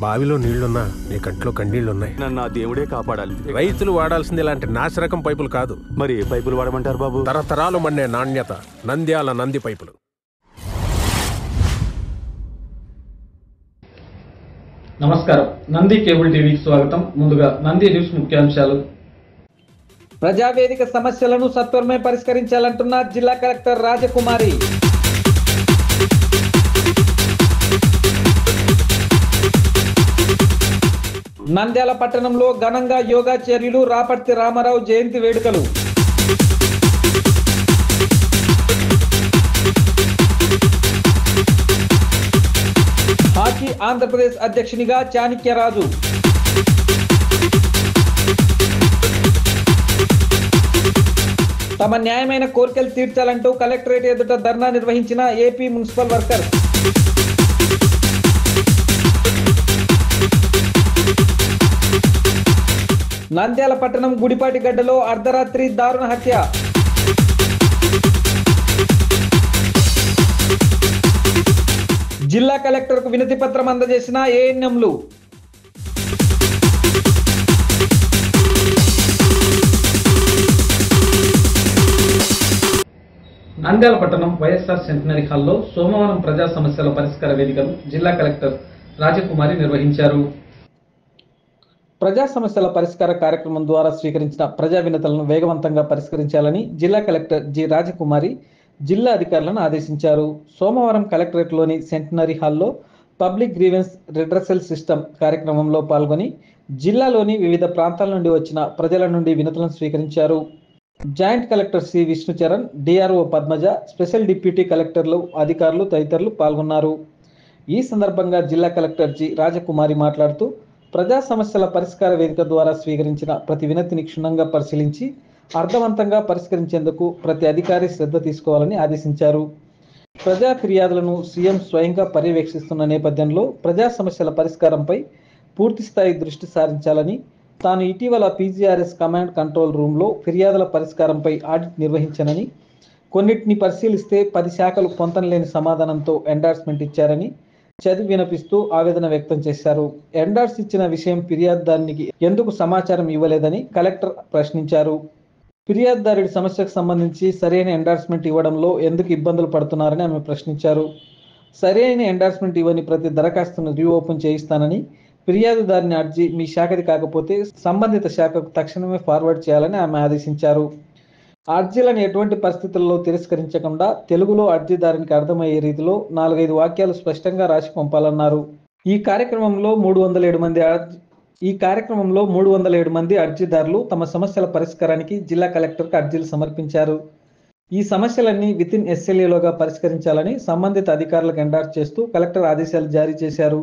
బావిలో నీళ్లున్నా నీ కంట్లో కన్నీళ్లున్నాయి. నన్ను ఆ దేవుడే కాపాడాలి. రైతులు వాడాల్సింది ఇలాంటి నాసిరకం పైపులు కాదు. మరి ఏ పైపులు వాడమంటారు బాబు? తరతరాలు మన్నే నాణ్యత నంద్యాల నంది పైపులు. నమస్కారం, నంది కేబుల్ టీవీకి స్వాగతం. ముందుగా నంది న్యూస్ ముఖ్యాంశాలు. ప్రజావేదిక సమస్యలను సత్వరమే పరిష్కరించాలంటున్న జిల్లా కలెక్టర్ రాజకుమారి. నంద్యాల పట్టణంలో ఘనంగా యోగాచార్యులు రాపర్తి రామారావు జయంతి వేడుకలు. హాకీ ఆంధ్రప్రదేశ్ అధ్యక్షునిగా చాణక్యరాజు. తమ న్యాయమైన కోరికలు తీర్చాలంటూ కలెక్టరేట్ ఎదుట ధర్నా నిర్వహించిన ఏపీ మున్సిపల్ వర్కర్స్. నంద్యాల పట్టణం గుడిపాటి గడ్డలో అర్ధరాత్రి దారుణ హత్య. జిల్లా కలెక్టర్కు వినతి పత్రం అందజేసిన ఏఎన్ఎంలు. నంద్యాల పట్టణం వైఎస్ఆర్ సెంటినరీ హాల్లో సోమవారం ప్రజా సమస్యల పరిష్కార వేదికను జిల్లా కలెక్టర్ రాజకుమారి నిర్వహించారు. ప్రజా సమస్యల పరిష్కార కార్యక్రమం ద్వారా స్వీకరించిన ప్రజా వినతులను వేగవంతంగా పరిష్కరించాలని జిల్లా కలెక్టర్ జి రాజకుమారి జిల్లా అధికారులను ఆదేశించారు. సోమవారం కలెక్టరేట్లోని సెంటినరీ హాల్లో పబ్లిక్ గ్రీవెన్స్ రిడ్రెసల్ సిస్టమ్ కార్యక్రమంలో పాల్గొని జిల్లాలోని వివిధ ప్రాంతాల నుండి వచ్చిన ప్రజల నుండి వినతులను స్వీకరించారు. Joint collector C Vishnucharan, DRO Padmaja, special deputy కలెక్టర్లు, అధికారులు తదితరులు పాల్గొన్నారు. ఈ సందర్భంగా జిల్లా కలెక్టర్ జి రాజకుమారి మాట్లాడుతూ ప్రజా సమస్యల పరిష్కార వేదిక ద్వారా స్వీకరించిన ప్రతి వినతిని క్షుణ్ణంగా పరిశీలించి అర్థవంతంగా పరిష్కరించేందుకు ప్రతి అధికారి శ్రద్ధ తీసుకోవాలని ఆదేశించారు. ప్రజా ఫిర్యాదులను సీఎం స్వయంగా పర్యవేక్షిస్తున్న నేపథ్యంలో ప్రజా సమస్యల పరిష్కారంపై పూర్తిస్థాయి దృష్టి సారించాలని, తాను ఇటీవల పీజీఆర్ఎస్ కమాండ్ కంట్రోల్ రూమ్లో ఫిర్యాదుల పరిష్కారంపై ఆడిట్ నిర్వహించానని, కొన్నిటిని పరిశీలిస్తే 10 శాఖలు పొంతనలేని సమాధానంతో ఎండార్స్మెంట్ ఇచ్చారని చదివి వినిపిస్తూ ఆవేదన వ్యక్తం చేశారు. ఎండార్స్ ఇచ్చిన విషయం ఫిర్యాదుదారునికి ఎందుకు సమాచారం ఇవ్వలేదని కలెక్టర్ ప్రశ్నించారు. ఫిర్యాదుదారుడి సమస్యకు సంబంధించి సరైన ఎండార్స్మెంట్ ఇవ్వడంలో ఎందుకు ఇబ్బందులు పడుతున్నారని ఆమె ప్రశ్నించారు. సరైన ఎండార్స్మెంట్ ఇవ్వని ప్రతి దరఖాస్తును రీఓపెన్ చేయిస్తానని, ఫిర్యాదుదారుని అర్జీ మీ శాఖది కాకపోతే సంబంధిత శాఖకు తక్షణమే ఫార్వర్డ్ చేయాలని ఆమె ఆదేశించారు. అర్జీలను ఎటువంటి పరిస్థితుల్లో తిరస్కరించకుండా తెలుగులో అర్జీదారునికి అర్థమయ్యే రీతిలో 4-5 వాక్యాలు స్పష్టంగా రాసి పంపాలన్నారు. ఈ కార్యక్రమంలో 307 మంది అర్జీదారులు తమ సమస్యల పరిష్కారానికి జిల్లా కలెక్టర్కు అర్జీలు సమర్పించారు. ఈ సమస్యలన్నీ వితిన్ SLAలోగా పరిష్కరించాలని సంబంధిత అధికారులకు ఎండార్స్ చేస్తూ కలెక్టర్ ఆదేశాలు జారీ చేశారు.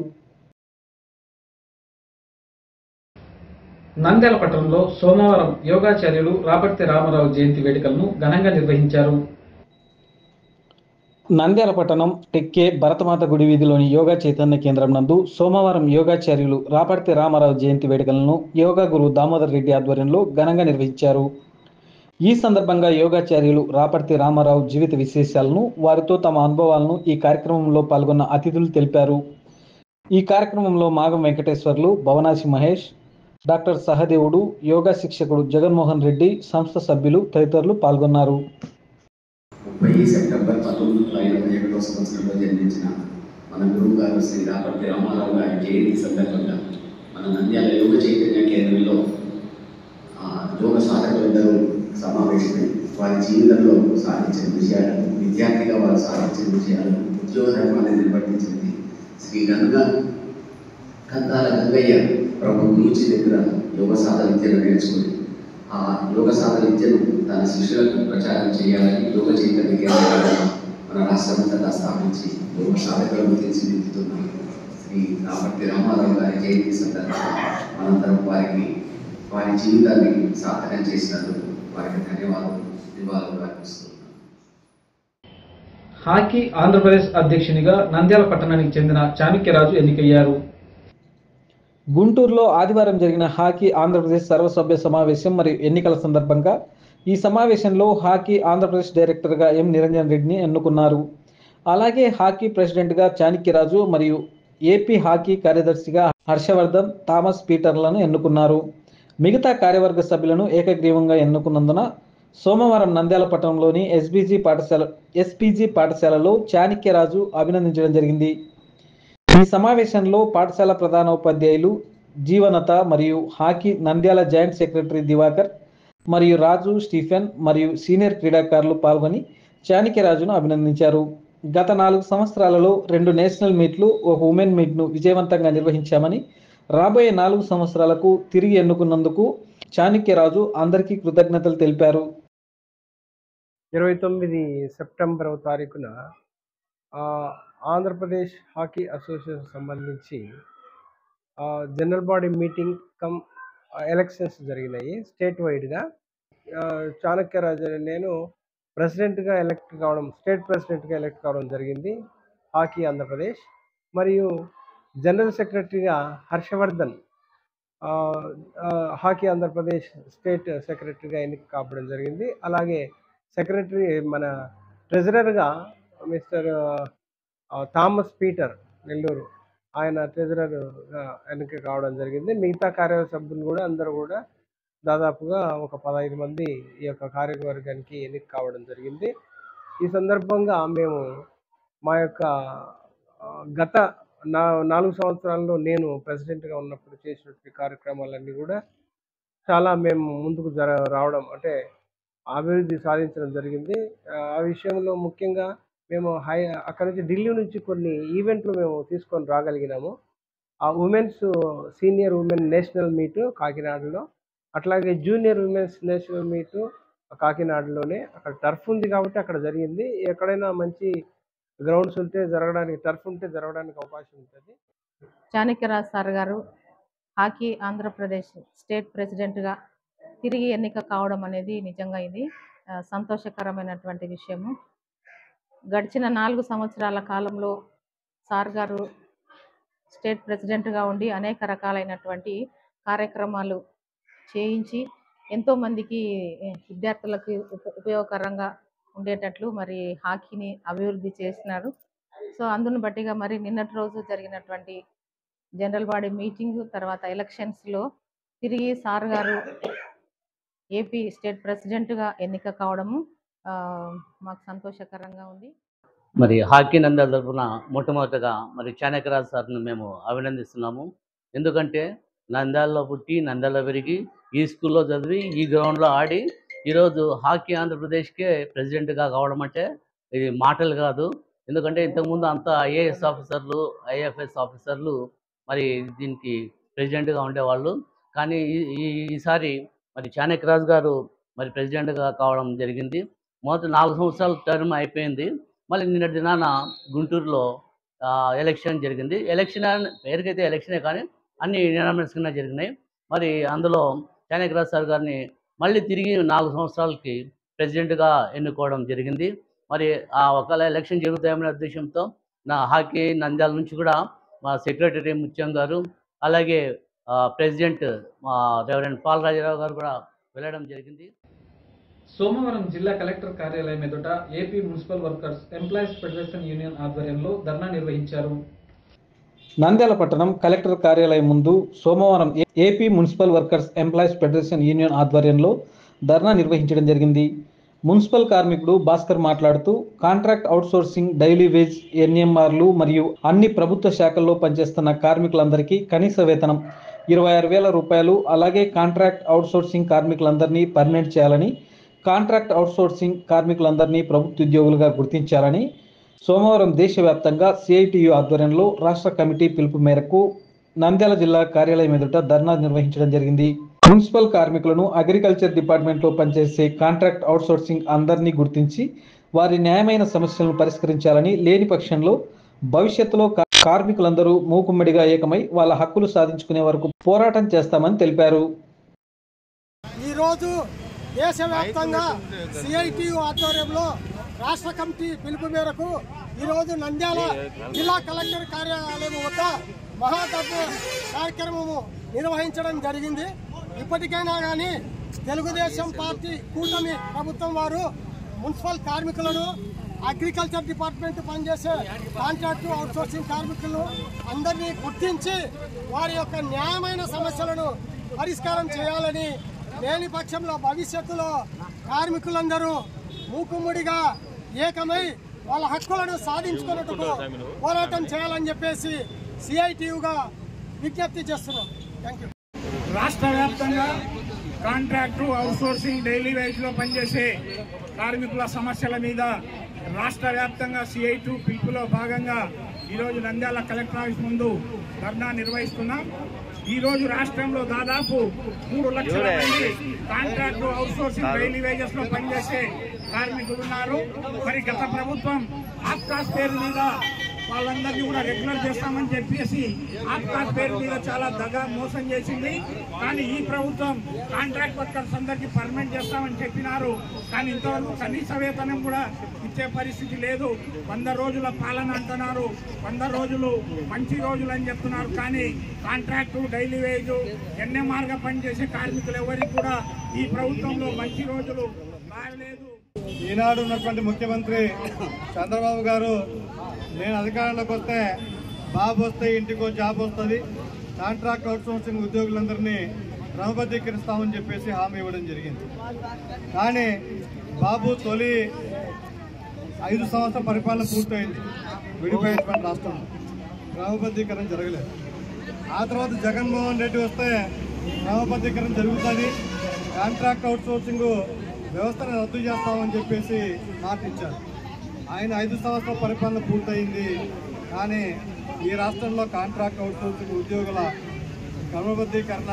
నంద్యాల పట్టణంలో సోమవారం యోగాచార్యులు రాపర్తి రామారావు జయంతి వేడుకలను ఘనంగా నిర్వహించారు. నంద్యాల పట్టణం టెక్కే భరతమాత గుడి వీధిలోని యోగా చైతన్య కేంద్రం నందు సోమవారం యోగాచార్యులు రాపర్తి రామారావు జయంతి వేడుకలను యోగా గురువు దామోదర్ రెడ్డి ఆధ్వర్యంలో ఘనంగా నిర్వహించారు. ఈ సందర్భంగా యోగాచార్యులు రాపర్తి రామారావు జీవిత విశేషాలను, వారితో తమ అనుభవాలను ఈ కార్యక్రమంలో పాల్గొన్న అతిథులు తెలిపారు. ఈ కార్యక్రమంలో మాగం వెంకటేశ్వర్లు, భవనాసి మహేష్, డాక్టర్ సహదేవుడు, యోగా శిక్షకుడు జగన్మోహన్ రెడ్డి, సంస్థ సభ్యులు తదితరులు పాల్గొన్నారు. 30 సెప్టెంబర్ 1981 సంవత్సరంలో జన్మించిన మన గురువు గారు శ్రీ రాపర్తి రామారావు గారి జయంతి సందర్భంగా మన నంద్యాల యోగ చైతన్య కేంద్రంలో యోగ సాధకులందరూ సమావేశమై వారి జీవితంలో సాధించిన విషయాలు, విద్యార్థిగా వారు సాధించిన విషయాలు, ఉద్యోగ ధర్మాన్ని నిర్వర్తించింది శ్రీ కందాల గంగయ్య ప్రభు గురించి దగ్గర యోగ సాధన విద్యను నేర్చుకుని ఆ యోగ సాధన విద్యను తన శిష్యులకు ప్రచారం చేయాలని యోగ చైతన్య కేంద్రాలను మన రాష్ట్రమంతటా స్థాపించి యోగ సాధకులను తీర్చిదిద్దుతున్న శ్రీ రాపర్తి రామారావు గారి జయంతి సందర్భంగా మనందరం వారి జీవితాన్ని సాధన చేసినందుకు వారికి నివాళులు అర్పిస్తున్నాం. హాకీ ఆంధ్రప్రదేశ్ అధ్యక్షునిగా నంద్యాల పట్టణానికి చెందిన చాణక్యరాజు ఎన్నికయ్యారు. గుంటూరులో ఆదివారం జరిగిన హాకీ ఆంధ్రప్రదేశ్ సర్వసభ్య సమావేశం మరియు ఎన్నికల సందర్భంగా ఈ సమావేశంలో హాకీ ఆంధ్రప్రదేశ్ డైరెక్టర్గా ఎం నిరంజన్ రెడ్డిని ఎన్నుకున్నారు. అలాగే హాకీ ప్రెసిడెంట్గా చాణక్యరాజు మరియు ఏపీ హాకీ కార్యదర్శిగా హర్షవర్ధన్, థామస్ పీటర్లను ఎన్నుకున్నారు. మిగతా కార్యవర్గ సభ్యులను ఏకగ్రీవంగా ఎన్నుకున్నందున సోమవారం నంద్యాల పట్టణంలోని ఎస్పీజీ పాఠశాలలో చాణక్యరాజు అభినందించడం జరిగింది. ఈ సమావేశంలో పాఠశాల ప్రధానోపాధ్యాయులు జీవనత మరియు hockey Nandyal joint secretary Diwakar మరియు రాజు, స్టీఫెన్ మరియు సీనియర్ క్రీడాకారులు పాల్గొని చాణక్యరాజును అభినందించారు. గత 4 సంవత్సరాలలో 2 నేషనల్ మీట్లు, 1 ఉమెన్ మీట్ను విజయవంతంగా నిర్వహించామని, రాబోయే 4 సంవత్సరాలకు తిరిగి ఎన్నుకున్నందుకు చాణక్యరాజు అందరికీ కృతజ్ఞతలు తెలిపారు. 29 సెప్టెంబర్ తారీఖున ఆంధ్రప్రదేశ్ హాకీ అసోసియేషన్ సంబంధించి general body meeting come elections జరిగినాయి స్టేట్ వైడ్గా. చాణక్యరాజు నేను ప్రెసిడెంట్గా స్టేట్ ప్రెసిడెంట్గా ఎలక్ట్ కావడం జరిగింది హాకీ ఆంధ్రప్రదేశ్. మరియు జనరల్ సెక్రటరీగా హర్షవర్ధన్ హాకీ ఆంధ్రప్రదేశ్ స్టేట్ సెక్రటరీగా ఎన్నిక కావడం జరిగింది. అలాగే మన ట్రెజరర్గా మిస్టర్ థామస్ పీటర్ నెల్లూరు, ఆయన ట్రెజరర్గా ఎన్నిక కావడం జరిగింది. మిగతా కార్యవర్గ సభ్యులు కూడా అందరూ కూడా దాదాపుగా ఒక 15 మంది ఈ యొక్క కార్యవర్గానికి ఎన్నిక కావడం జరిగింది. ఈ సందర్భంగా మేము మా యొక్క గత 4 సంవత్సరాల్లో నేను ప్రెసిడెంట్గా ఉన్నప్పుడు చేసినటువంటి కార్యక్రమాలన్నీ కూడా చాలా మేము ముందుకు రావడం అంటే అభివృద్ధి సాధించడం జరిగింది. ఆ విషయంలో ముఖ్యంగా మేము అక్కడ నుంచి ఢిల్లీ నుంచి కొన్ని ఈవెంట్లు మేము తీసుకొని రాగలిగినాము. ఆ సీనియర్ ఉమెన్ నేషనల్ మీటు కాకినాడలో, అట్లాగే జూనియర్ ఉమెన్స్ నేషనల్ మీటు కాకినాడలోనే. అక్కడ టర్ఫ్ ఉంది కాబట్టి అక్కడ జరిగింది. ఎక్కడైనా మంచి గ్రౌండ్స్ ఉంటే టర్ఫ్ ఉంటే జరగడానికి అవకాశం ఉంటుంది. చాణక్యరాజు సార్ గారు హాకీ ఆంధ్రప్రదేశ్ స్టేట్ ప్రెసిడెంట్గా తిరిగి ఎన్నిక కావడం అనేది నిజంగా ఇది సంతోషకరమైనటువంటి విషయము. గడిచిన 4 సంవత్సరాల కాలంలో సార్ గారు స్టేట్ ప్రెసిడెంట్గా ఉండి అనేక రకాలైనటువంటి కార్యక్రమాలు చేయించి ఎంతోమందికి విద్యార్థులకు ఉపయోగకరంగా ఉండేటట్లు మరి హాకీని అభివృద్ధి చేసినారు. సో అందును బట్టిగా మరి నిన్నటి రోజు జరిగినటువంటి జనరల్ బాడీ మీటింగ్ తర్వాత ఎలక్షన్స్లో తిరిగి సార్ గారు ఏపీ స్టేట్ ప్రెసిడెంట్గా ఎన్నిక కావడము మాకు సంతోషకరంగా ఉంది. మరి హాకీ నంద్యాల తరఫున మొట్టమొదటిగా మరి చాణక్యరాజు సార్ని మేము అభినందిస్తున్నాము. ఎందుకంటే నంద్యాలలో పుట్టి నంద్యాలలో పెరిగి ఈ స్కూల్లో చదివి ఈ గ్రౌండ్లో ఆడి ఈరోజు హాకీ ఆంధ్రప్రదేశ్కే ప్రెసిడెంట్గా కావడం అంటే ఇది మాటలు కాదు. ఎందుకంటే ఇంతకుముందు అంతా ఐఏఎస్ ఆఫీసర్లు, ఐఎఫ్ఎస్ ఆఫీసర్లు మరి దీనికి ప్రెసిడెంట్గా ఉండేవాళ్ళు. కానీ ఈసారి మరి చాణక్యరాజు గారు మరి ప్రెసిడెంట్గా కావడం జరిగింది. మొదటి 4 సంవత్సరాల టర్మ్ అయిపోయింది. మళ్ళీ నిన్నటి దినాన గుంటూరులో ఎలక్షన్ జరిగింది. ఎలక్షన్ పేరుకైతే ఎలక్షనే కానీ అన్ని యునానిమస్ కింద జరిగినాయి. మరి అందులో చాణక్యరాజు సార్ గారిని మళ్ళీ తిరిగి 4 సంవత్సరాలకి ప్రెసిడెంట్గా ఎన్నుకోవడం జరిగింది. మరి ఒకవేళ ఎలక్షన్ జరుగుతాయనే ఉద్దేశంతో నా హాకీ నంద్యాల నుంచి కూడా మా సెక్రటరీ ముత్యం గారు, అలాగే ప్రెసిడెంట్ మా రెవరెండ్ పాల్ రాజారావు గారు కూడా వెళ్ళడం జరిగింది. సోమవారం జిల్లా కలెక్టర్ కార్యాలయం ఎదుట AP municipal workers employees federation union ఆధ్వర్యంలో ధర్నా నిర్వహించారు. నంద్యాల పట్టణం కలెక్టర్ కార్యాలయం ముందు సోమవారం AP municipal workers employees federation union ఆధ్వర్యంలో ధర్నా నిర్వహించడం జరిగింది. మున్సిపల్ కార్మికుడు భాస్కర్ మాట్లాడుతూ కాంట్రాక్ట్ అవుట్సోర్సింగ్, డైలీ వేజ్, ఎన్ఎంఆర్లు మరియు అన్ని ప్రభుత్వ శాఖల్లో పనిచేస్తున్న కార్మికులందరికీ కనీస వేతనం 26,000 రూపాయలు, అలాగే కాంట్రాక్ట్ అవుట్సోర్సింగ్ కార్మికులందరినీ పర్మనెంట్ చేయాలని, కాంట్రాక్ట్ అవుట్సోర్సింగ్ కార్మికులందరినీ ప్రభుత్వ ఉద్యోగులుగా గుర్తించాలని సోమవారం దేశవ్యాప్తంగా సిఐటియు ఆధ్వర్యంలో రాష్ట్ర కమిటీ పిలుపు మేరకు నంద్యాల జిల్లా కార్యాలయం ఎదుట ధర్నా నిర్వహించడం జరిగింది. మున్సిపల్ కార్మికులను అగ్రికల్చర్ డిపార్ట్మెంట్లో పనిచేసే కాంట్రాక్ట్ అవుట్సోర్సింగ్ అందరినీ గుర్తించి వారి న్యాయమైన సమస్యలను పరిష్కరించాలని, లేని పక్షంలో భవిష్యత్తులో కార్మికులందరూ మూకుమ్మడిగా ఏకమై వాళ్ళ హక్కులు సాధించుకునే వరకు పోరాటం చేస్తామని తెలిపారు. ఈరోజు దేశవ్యాప్తంగా సిఐటియు ఆధ్వర్యంలో రాష్ట్ర కమిటీ పిలుపు మేరకు ఈరోజు నంద్యాల జిల్లా కలెక్టర్ కార్యాలయం వద్ద మహాధర్నా కార్యక్రమము నిర్వహించడం జరిగింది. ఇప్పటికైనా కానీ తెలుగుదేశం పార్టీ కూటమి ప్రభుత్వం వారు మున్సిపల్ కార్మికులను అగ్రికల్చర్ డిపార్ట్మెంట్ పనిచేసే కాంట్రాక్టు అవుట్సోర్సింగ్ కార్మికులను అందరినీ గుర్తించి వారి యొక్క న్యాయమైన సమస్యలను పరిష్కారం చేయాలని, లేని పక్షంలో భవిష్యత్తులో కార్మికులందరూ మూకుమ్మడిగా ఏకమై వాళ్ళ హక్కులను సాధించుకున్నట్టుకు పోరాటం చేయాలని చెప్పేసి సిఐటియుగా విజ్ఞప్తి చేస్తున్నాం. Thank you. రాష్ట్ర వ్యాప్తంగా కాంట్రాక్టు అవుట్సోర్సింగ్ డైలీ వేజ్లో పనిచేసే కార్మికుల సమస్యల మీద రాష్ట్ర వ్యాప్తంగా సిఐటి పిలుపులో భాగంగా ఈరోజు నంద్యాల కలెక్టర్ ఆఫీస్ ముందు ధర్నా నిర్వహిస్తున్నాం. ఈరోజు రాష్ట్రంలో దాదాపు 3 లక్షల మంది కాంట్రాక్టు అవుట్సోర్సింగ్ డైలీ వేజెస్ లో పనిచేసే కార్మికులు ఉన్నారు. మరి గత ప్రభుత్వం ఆప్కాస్ పేరు మీద వాళ్ళందరినీ కూడా రెగ్యులర్ చేస్తామని చెప్పేసి ఆప్కాస్ పేరు మీద చాలా దగా మోసం చేసింది. కానీ ఈ ప్రభుత్వం కాంట్రాక్ట్ వర్కర్స్ అందరికీ పర్మనెంట్ చేస్తామని చెప్పినారు. కానీ ఇంతవరకు కనీస వేతనం కూడా ఇచ్చే పరిస్థితి లేదు. 100 రోజుల పాలన అంటున్నారు, 100 రోజులు మంచి రోజులు అని చెప్తున్నారు. కానీ కాంట్రాక్టు డైలీ వేజ్ ఎన్ఎంఆర్గా పనిచేసే కార్మికులు ఎవరికి కూడా ఈ ప్రభుత్వంలో మంచి రోజులు రాలేదు. ఈనాడు ఉన్నటువంటి ముఖ్యమంత్రి చంద్రబాబు గారు, నేను అధికారంలోకి వస్తే బాబు వస్తే ఇంటికో జాబ్ వస్తుంది, కాంట్రాక్ట్ అవుట్సోర్సింగ్ ఉద్యోగులందరినీ క్రమబద్ధీకరిస్తామని చెప్పేసి హామీ ఇవ్వడం జరిగింది. కానీ బాబు తొలి 5 సంవత్సరాల పరిపాలన పూర్తయింది విడిపోయినటువంటి రాష్ట్రంలో, క్రమబద్ధీకరణ జరగలేదు. ఆ తర్వాత జగన్మోహన్ రెడ్డి వస్తే క్రమబద్ధీకరణ జరుగుతుంది, కాంట్రాక్ట్ అవుట్సోర్సింగ్ వ్యవస్థను రద్దు చేస్తామని చెప్పేసి మాట ఇచ్చారు. ఆయన 5 సంవత్సరాల పరిపాలన పూర్తయింది. కానీ ఈ రాష్ట్రంలో కాంట్రాక్ట్ అవుట్సోర్సింగ్ ఉద్యోగుల క్రమబద్ధీకరణ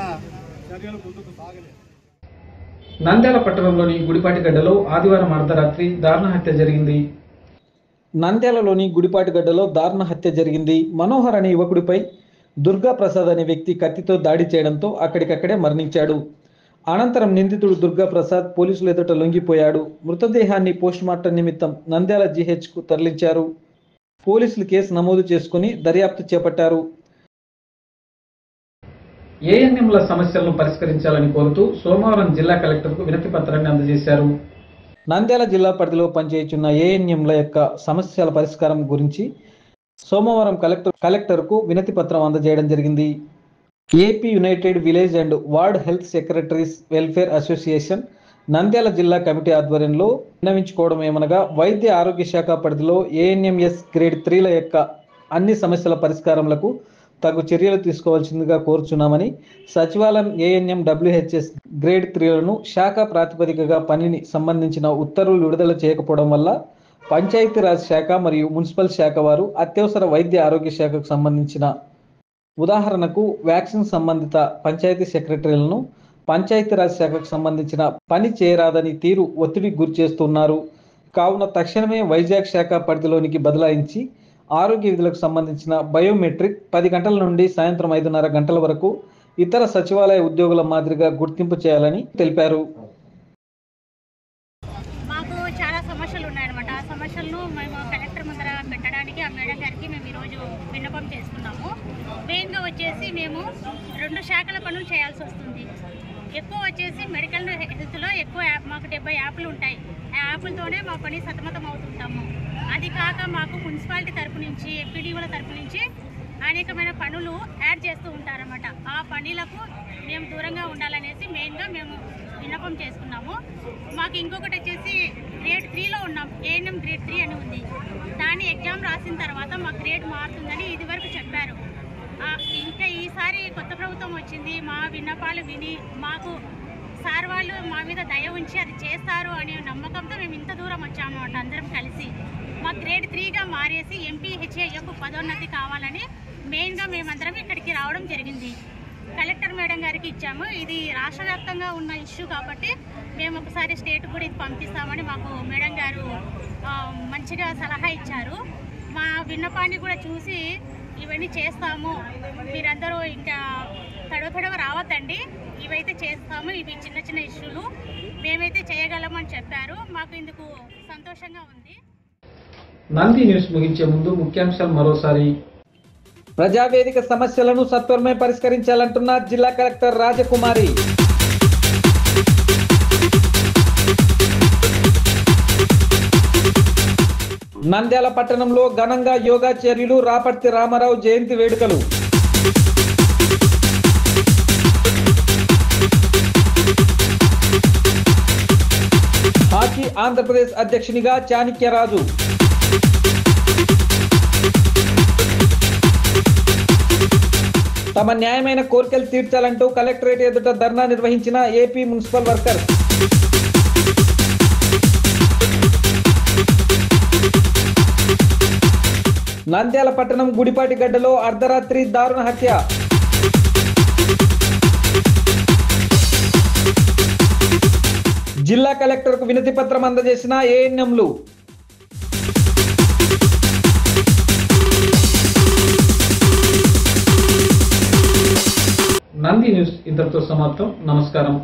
చర్యలు ముందుకు సాగలేదు. నంద్యాల పట్టణంలోని గుడిపాటిగడ్డలో ఆదివారం అర్ధరాత్రి దారుణ హత్య జరిగింది. నంద్యాలలోని గుడిపాటిగడ్డలో దారుణ హత్య జరిగింది. మనోహర్ అనే యువకుడిపై దుర్గా ప్రసాద్ అనే వ్యక్తి కత్తితో దాడి చేయడంతో అక్కడికక్కడే మరణించాడు. అనంతరం నిందితుడు దుర్గా ప్రసాద్ పోలీసుల ఎదుట లొంగిపోయాడు. మృతదేహాన్ని పోస్టుమార్టం నిమిత్తం నంద్యాల జీహెచ్కు తరలించారు. పోలీసులు కేసు నమోదు చేసుకుని దర్యాప్తు చేపట్టారు. ఏఎన్ఎంల సమస్యలను పరిష్కరించాలని కోరుతూ సోమవారం జిల్లా కలెక్టర్కు వినతి పత్రాన్ని అందజేశారు. నంద్యాల జిల్లా పరిధిలో పనిచేయుచున్న ఏఎన్ఎంల యొక్క సమస్యల పరిష్కారం గురించి సోమవారం కలెక్టర్కు వినతి పత్రం అందజేయడం జరిగింది. AP United village and ward health secretaries welfare association Nandyal జిల్లా కమిటీ ఆధ్వర్యంలో విన్నవించుకోవడం ఏమనగా, వైద్య ఆరోగ్య శాఖ పరిధిలో ఏఎన్ఎంఎస్ గ్రేడ్ 3ల యొక్క అన్ని సమస్యల పరిష్కారములకు తగు చర్యలు తీసుకోవాల్సిందిగా కోరుచున్నామని, సచివాలయం ఏఎన్ఎం WHS గ్రేడ్ 3లను శాఖ ప్రాతిపదికగా పనిని సంబంధించిన ఉత్తర్వులు విడుదల చేయకపోవడం వల్ల పంచాయతీరాజ్ శాఖ మరియు మున్సిపల్ శాఖ వారు అత్యవసర వైద్య ఆరోగ్య శాఖకు సంబంధించిన ఉదాహరణకు వ్యాక్సిన్ సంబంధిత పంచాయతీ సెక్రటరీలను పంచాయతీరాజ్ శాఖకు సంబంధించిన పని చేయరాదని తీరు ఒత్తిడికి గురి చేస్తున్నారు. కావున తక్షణమే వైజాగ్ శాఖ పరిధిలోనికి బదలాయించి ఆరోగ్య విధులకు సంబంధించిన బయోమెట్రిక్ 10 గంటల నుండి సాయంత్రం 5:30 గంటల వరకు ఇతర సచివాలయ ఉద్యోగుల మాదిరిగా గుర్తింపు చేయాలని తెలిపారు. మాకు చాలా సమస్యలు ఉన్నాయన్నమాట. ఆ సమస్యలను మేము కలెక్టర్ ముందర పెట్టడానికి ఆ మేడం గారికి మేము ఈరోజు విన్నపం చేసుకున్నాము. మెయిన్గా వచ్చేసి మేము 2 శాఖల పనులు చేయాల్సి వస్తుంది. ఎక్కువ వచ్చేసి మెడికల్ హెల్త్లో ఎక్కువ మాకు 70 యాప్లు ఉంటాయి. ఆ యాప్లతోనే మా పని సతమతం అవుతుంటాము. అది కాక మాకు మున్సిపాలిటీ తరపు నుంచి ఎంపీడీఓల తరపు నుంచి అనేకమైన పనులు యాడ్ చేస్తూ ఉంటారన్నమాట. ఆ పనులకు మేము దూరంగా ఉండాలనేసి మెయిన్గా మేము విన్నపం చేసుకున్నాము. మాకు ఇంకొకటి వచ్చేసి గ్రేడ్ 3లో ఉన్నాం. ఏఎన్ఎం గ్రేడ్ 3 అని ఉంది. దాని ఎగ్జామ్ రాసిన తర్వాత మా గ్రేడ్ మారుతుందని ఇదివరకు చెప్పారు. ఇంకా ఈసారి కొత్త ప్రభుత్వం వచ్చింది. మా విన్నపాలు విని మాకు సార్ వాళ్ళు మా మీద దయ ఉంచి అది చేస్తారు అనే నమ్మకంతో మేము ఇంత దూరం వచ్చాము అన్నమాట. అందరం కలిసి మా గ్రేడ్ 3గా మారేసి ఎంపీహెచ్ఏకు పదోన్నతి కావాలని మెయిన్గా మేమందరం ఇక్కడికి రావడం జరిగింది. కలెక్టర్ మేడం గారికి ఇచ్చాము. ఇది రాష్ట్ర వ్యాప్తంగా ఉన్న ఇష్యూ కాబట్టి మేము ఒకసారి స్టేట్ కూడా ఇది పంపిస్తామని మాకు మేడం గారు మంచిగా సలహా ఇచ్చారు. మా విన్నపాన్ని కూడా చూసి ఇవన్నీ చేస్తాము, మీరందరూ ఇంకా తడవ రావద్దండి, ఇవైతే చేస్తాము, ఇవి చిన్న చిన్న ఇష్యూలు మేమైతే చేయగలమని చెప్పారు. మాకు ఇందుకు సంతోషంగా ఉంది. నంది న్యూస్ ముగించే ముందు ముఖ్యాంశాలు మరోసారి. ప్రజావేదిక సమస్యలను సత్వరమే పరిష్కరించాలంటున్న జిల్లా కలెక్టర్ రాజకుమారి. నంద్యాల పట్టణంలో ఘనంగా యోగాచార్యులు రాపర్తి రామారావు జయంతి వేడుకలు. హాకీ ఆంధ్రప్రదేశ్ అధ్యక్షునిగా చాణక్యరాజు. తమ న్యాయమైన కోరికలు తీర్చాలంటూ కలెక్టరేట్ ఎదుట ధర్నా నిర్వహించిన ఏపీ మున్సిపల్ వర్కర్స్. నంద్యాల పట్టణం గుడిపాటి గడ్డలో అర్ధరాత్రి దారుణ హత్య. జిల్లా కలెక్టర్కు వినతి పత్రం అందజేసిన ఏఎన్ఎంలు. నంది న్యూస్ ఇంతటితో సమాప్తం. నమస్కారం.